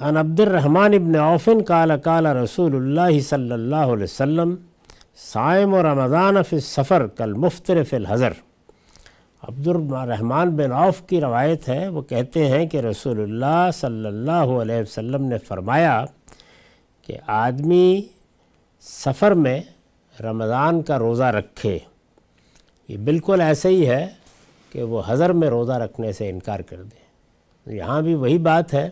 عن عبد الرحمن بن عوف قال قال رسول اللہ صلی اللہ علیہ وسلم صائم رمضان فی السفر کالمفطر فی الحضر۔ عبد الرحمن بن عوف کی روایت ہے، وہ کہتے ہیں کہ رسول اللہ صلی اللہ علیہ وسلم نے فرمایا کہ آدمی سفر میں رمضان کا روزہ رکھے، یہ بالکل ایسے ہی ہے کہ وہ حضر میں روزہ رکھنے سے انکار کر دے۔ یہاں بھی وہی بات ہے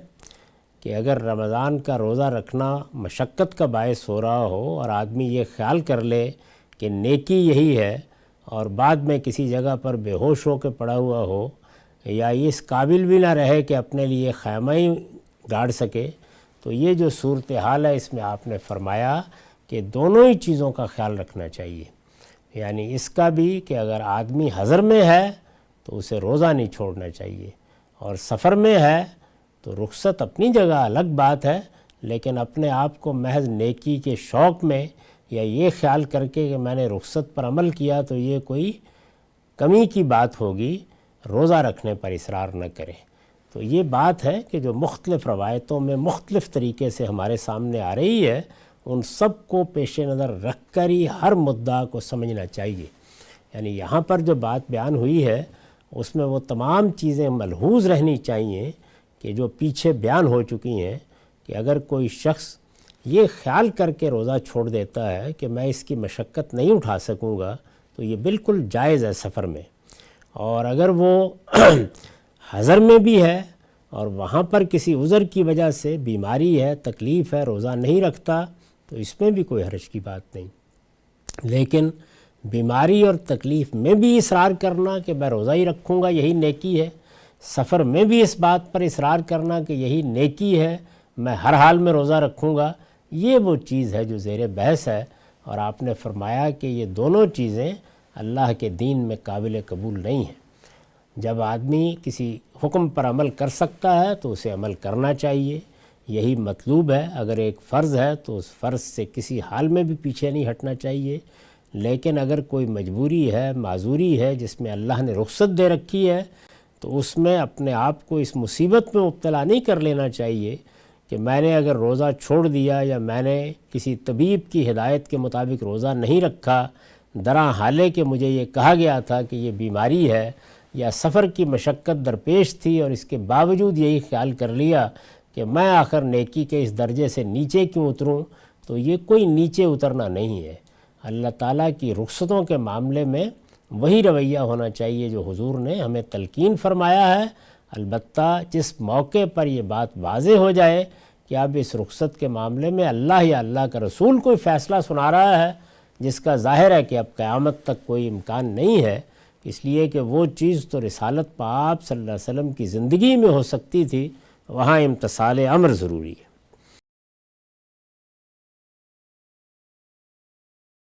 کہ اگر رمضان کا روزہ رکھنا مشقت کا باعث ہو رہا ہو اور آدمی یہ خیال کر لے کہ نیکی یہی ہے اور بعد میں کسی جگہ پر بے ہوش ہو کے پڑا ہوا ہو یا یہ اس قابل بھی نہ رہے کہ اپنے لیے خیمہ ہی گاڑ سکے، تو یہ جو صورتحال ہے اس میں آپ نے فرمایا کہ دونوں ہی چیزوں کا خیال رکھنا چاہیے، یعنی اس کا بھی کہ اگر آدمی حضر میں ہے تو اسے روزہ نہیں چھوڑنا چاہیے، اور سفر میں ہے تو رخصت اپنی جگہ الگ بات ہے، لیکن اپنے آپ کو محض نیکی کے شوق میں یا یہ خیال کر کے کہ میں نے رخصت پر عمل کیا تو یہ کوئی کمی کی بات ہوگی، روزہ رکھنے پر اصرار نہ کرے۔ تو یہ بات ہے کہ جو مختلف روایتوں میں مختلف طریقے سے ہمارے سامنے آ رہی ہے، ان سب کو پیش نظر رکھ کر ہی ہر مدعا کو سمجھنا چاہیے۔ یعنی یہاں پر جو بات بیان ہوئی ہے اس میں وہ تمام چیزیں ملحوظ رہنی چاہیے کہ جو پیچھے بیان ہو چکی ہیں، کہ اگر کوئی شخص یہ خیال کر کے روزہ چھوڑ دیتا ہے کہ میں اس کی مشقت نہیں اٹھا سکوں گا تو یہ بالکل جائز ہے سفر میں، اور اگر وہ حضر میں بھی ہے اور وہاں پر کسی عذر کی وجہ سے بیماری ہے، تکلیف ہے، روزہ نہیں رکھتا تو اس میں بھی کوئی حرج کی بات نہیں، لیکن بیماری اور تکلیف میں بھی اصرار کرنا کہ میں روزہ ہی رکھوں گا یہی نیکی ہے، سفر میں بھی اس بات پر اصرار کرنا کہ یہی نیکی ہے میں ہر حال میں روزہ رکھوں گا، یہ وہ چیز ہے جو زیر بحث ہے، اور آپ نے فرمایا کہ یہ دونوں چیزیں اللہ کے دین میں قابل قبول نہیں ہیں۔ جب آدمی کسی حکم پر عمل کر سکتا ہے تو اسے عمل کرنا چاہیے، یہی مطلوب ہے۔ اگر ایک فرض ہے تو اس فرض سے کسی حال میں بھی پیچھے نہیں ہٹنا چاہیے، لیکن اگر کوئی مجبوری ہے، معذوری ہے جس میں اللہ نے رخصت دے رکھی ہے تو اس میں اپنے آپ کو اس مصیبت میں مبتلا نہیں کر لینا چاہیے کہ میں نے اگر روزہ چھوڑ دیا یا میں نے کسی طبیب کی ہدایت کے مطابق روزہ نہیں رکھا، درا حالے کہ مجھے یہ کہا گیا تھا کہ یہ بیماری ہے یا سفر کی مشقت درپیش تھی، اور اس کے باوجود یہی خیال کر لیا کہ میں آخر نیکی کے اس درجے سے نیچے کیوں اتروں، تو یہ کوئی نیچے اترنا نہیں ہے۔ اللہ تعالیٰ کی رخصتوں کے معاملے میں وہی رویہ ہونا چاہیے جو حضور نے ہمیں تلقین فرمایا ہے، البتہ جس موقع پر یہ بات واضح ہو جائے کہ اب اس رخصت کے معاملے میں اللہ یا اللہ کا رسول کوئی فیصلہ سنا رہا ہے جس کا ظاہر ہے کہ اب قیامت تک کوئی امکان نہیں ہے، اس لیے کہ وہ چیز تو رسالت پاک صلی اللہ علیہ وسلم کی زندگی میں ہو سکتی تھی، وہاں امتثال امر ضروری ہے۔